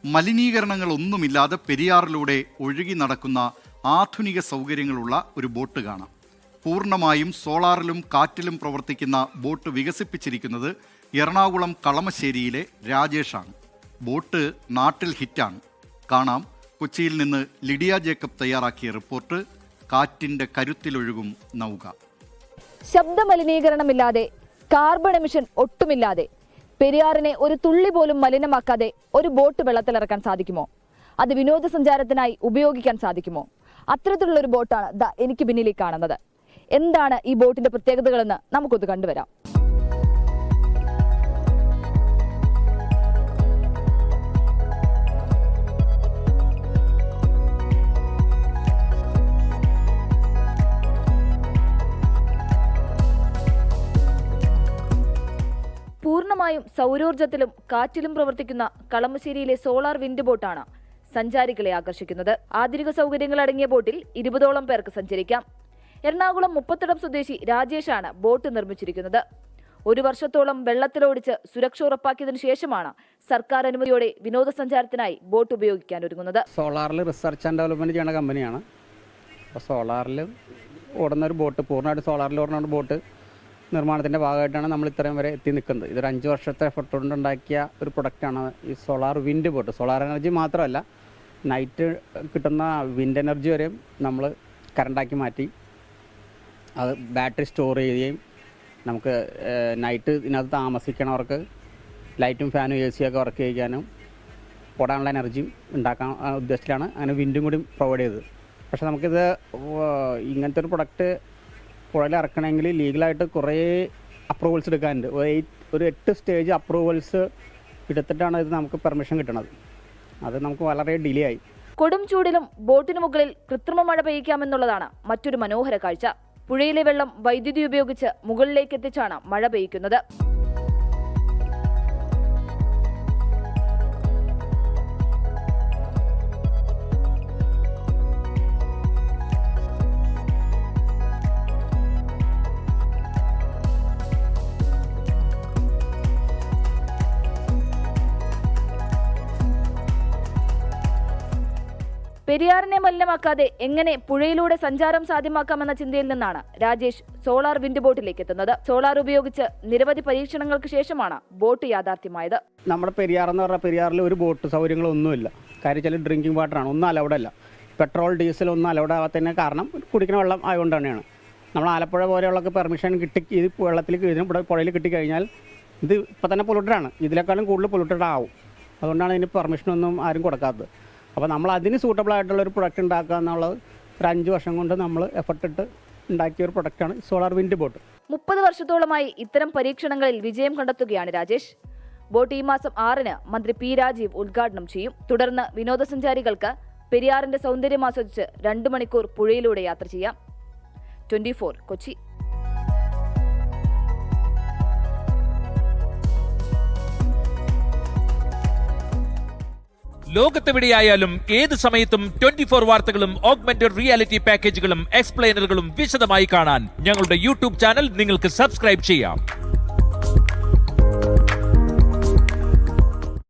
മലിനീകരണങ്ങളൊന്നുമില്ലാതെ പെരിയാറിലൂടെ ഒഴുകി നടക്കുന്ന ആധുനിക സൗകര്യങ്ങളുള്ള ഒരു ബോട്ട് കാണാം. പൂർണ്ണമായും സോളാറിലും കാറ്റിലും പ്രവർത്തിക്കുന്ന ബോട്ട് വികസിപ്പിച്ചിരിക്കുന്നത് എറണാകുളം കളമശ്ശേരിയിലെ രാജേഷാണ്. ബോട്ട് നാട്ടിൽ ഹിറ്റാണ്. കാണാം കൊച്ചിയിൽ നിന്ന് ലിഡിയ ജേക്കബ് തയ്യാറാക്കിയ റിപ്പോർട്ട്. കാറ്റിൻ്റെ കരുത്തിലൊഴുകും നൗക. ശബ്ദമലിനീകരണമില്ലാതെ, കാർബൺ എമിഷൻ ഒട്ടുമില്ലാതെ, പെരിയാറിനെ ഒരു തുള്ളി പോലും മലിനമാക്കാതെ ഒരു ബോട്ട് വെള്ളത്തിലിറക്കാൻ സാധിക്കുമോ? അത് വിനോദസഞ്ചാരത്തിനായി ഉപയോഗിക്കാൻ സാധിക്കുമോ? അത്തരത്തിലുള്ള ഒരു ബോട്ടാണ് എനിക്ക് പിന്നിൽ കാണുന്നത്. എന്താണ് ഈ ബോട്ടിന്റെ പ്രത്യേകതകളെന്ന് നമുക്കൊന്ന് കണ്ടുവരാം. പൂർണ്ണമായും സൗരോർജ്ജത്തിലും കാറ്റിലും പ്രവർത്തിക്കുന്ന കളമശ്ശേരിയിലെ സോളാർ വിൻഡ് ബോട്ടാണ് സഞ്ചാരികളെ ആകർഷിക്കുന്നത്. ആധുനിക സൗകര്യങ്ങൾ അടങ്ങിയ ബോട്ടിൽ 20ഓളം പേർക്ക് സഞ്ചരിക്കാം. എറണാകുളം മുപ്പത്തിടം സ്വദേശി രാജേഷാണ് ബോട്ട് നിർമ്മിച്ചിരിക്കുന്നത്. 1 വർഷത്തോളം വെള്ളത്തിലോടിച്ച് സുരക്ഷ ഉറപ്പാക്കിയതിനു ശേഷമാണ് സർക്കാർ അനുമതിയോടെ വിനോദസഞ്ചാരത്തിനായി ബോട്ട് ഉപയോഗിക്കാൻ ഒരുങ്ങുന്നത്. സോളാറിൽ റിസർച്ച് ആൻഡ് ഡെവലപ്മെന്റ് ചെയ്യുന്ന കമ്പനിയാണ്. അപ്പോൾ സോളാറിൽ ഓടുന്ന ഒരു ബോട്ട്, പൂർണ്ണമായിട്ട് സോളാറിൽ ഓടുന്ന ഒരു ബോട്ട് നിർമ്മാണത്തിൻ്റെ ഭാഗമായിട്ടാണ് നമ്മൾ ഇത്രയും വരെ എത്തി നിൽക്കുന്നത്. ഇതൊരു 5 വർഷത്തെ എഫർട്ട് കൊണ്ടുണ്ടാക്കിയ ഒരു പ്രൊഡക്റ്റാണ് ഈ solar wind boat. Solar energy മാത്രമല്ല, നൈറ്റ് കിട്ടുന്ന വിൻഡ് എനർജി വരെയും നമ്മൾ കറണ്ടാക്കി മാറ്റി അത് ബാറ്ററി സ്റ്റോർ ചെയ്യുകയും നമുക്ക് നൈറ്റ് ഇതിനകത്ത് താമസിക്കണവർക്ക് ലൈറ്റും ഫാനും AC ഒക്കെ വർക്ക് ചെയ്യാനും ഓടാനുള്ള എനർജിയും ഉണ്ടാക്കാൻ ഉദ്ദേശത്തിലാണ് അങ്ങനെ വിൻഡും കൂടി പ്രൊവൈഡ് ചെയ്തത്. പക്ഷേ നമുക്കിത് ഇങ്ങനത്തെ ഒരു പ്രൊഡക്റ്റ് പുഴയിൽ ഇറക്കണമെങ്കിൽ ലീഗലായിട്ട് കുറേ അപ്രൂവൽസ് എടുക്കാനുണ്ട്. ഒരു 8 സ്റ്റേജ് അപ്രൂവൽസ് എടുത്തിട്ടാണ് ഇത് നമുക്ക് പെർമിഷൻ കിട്ടുന്നത്. അത് നമുക്ക് വളരെ ഡിലേ ആയി. കൊടും ചൂടിലും ബോട്ടിന് മുകളിൽ കൃത്രിമ മഴ പെയ്യിക്കാമെന്നുള്ളതാണ് മറ്റൊരു മനോഹര കാഴ്ച. പുഴയിലെ വെള്ളം വൈദ്യുതി ഉപയോഗിച്ച് മുകളിലേക്ക് എത്തിച്ചാണ് മഴ പെയ്യിക്കുന്നത്. പെരിയാറിനെ മലിനമാക്കാതെ എങ്ങനെ പുഴയിലൂടെ സഞ്ചാരം സാധ്യമാക്കാമെന്ന ചിന്തയിൽ നിന്നാണ് രാജേഷ് സോളാർ വിൻഡ് ബോട്ടിലേക്ക് എത്തുന്നത്. സോളാർ ഉപയോഗിച്ച് നിരവധി പരീക്ഷണങ്ങൾക്ക് ശേഷമാണ് ബോട്ട് യാഥാർത്ഥ്യമായത്. നമ്മുടെ പെരിയാർ എന്ന് പറഞ്ഞാൽ പെരിയാറിൽ ഒരു ബോട്ട് സൗകര്യങ്ങളൊന്നുമില്ല. കാര്യം വെച്ചാൽ ഡ്രിങ്കിങ് വാട്ടറാണ്, ഒന്നും അലൗഡല്ല. പെട്രോൾ, ഡീസൽ ഒന്നും അലൗഡ് ആവാത്തതിന് കാരണം കുടിക്കുന്ന വെള്ളം ആയതുകൊണ്ട് തന്നെയാണ്. നമ്മൾ ആലപ്പുഴ പോലെയുള്ളൊക്കെ പെർമിഷൻ കിട്ടി ഇത് വെള്ളത്തിൽ ഇവിടെ പുഴയിൽ കിട്ടിക്കഴിഞ്ഞാൽ ഇത് ഇപ്പം തന്നെ പൊല്യൂട്ടഡാണ്. ഇതിനേക്കാളും കൂടുതൽ പൊല്യൂട്ടഡ് ആവും. അതുകൊണ്ടാണ് ഇതിന് പെർമിഷനൊന്നും ആരും കൊടുക്കാത്തത്. അപ്പോൾ നമ്മൾ അതിന് സൂട്ടബിൾ ആയിട്ടുള്ളൊരു പ്രൊഡക്റ്റ് ഉണ്ടാക്കുക എന്നുള്ളത് ഒരു 5 വർഷം കൊണ്ട് നമ്മൾ എഫർട്ട് ഇട്ട് ഉണ്ടാക്കിയ ഒരു പ്രൊഡക്റ്റാണ് സോളാർ വിൻഡ് ബോട്ട്. 30 വർഷത്തോളമായി ഇത്തരം പരീക്ഷണങ്ങളിൽ വിജയം കണ്ടെത്തുകയാണ് രാജേഷ്. ബോട്ട് ഈ മാസം 6-ന് മന്ത്രി P. രാജീവ് ഉദ്ഘാടനം ചെയ്യും. തുടർന്ന് വിനോദസഞ്ചാരികൾക്ക് പെരിയാറിന്റെ സൗന്ദര്യം ആസ്വദിച്ച് 2 മണിക്കൂർ പുഴയിലൂടെ യാത്ര ചെയ്യാം. 24 കൊച്ചി. ലോകത്തെവിടെയായാലും ഏത് സമയത്തും 24 വാർത്തകളും ഓഗ്മെന്റഡ് റിയാലിറ്റി പാക്കേജുകളും എക്സ്പ്ലെയിനറുകളും വിശദമായി കാണാൻ ഞങ്ങളുടെ YouTube ചാനൽ നിങ്ങൾക്ക് സബ്സ്ക്രൈബ് ചെയ്യാം.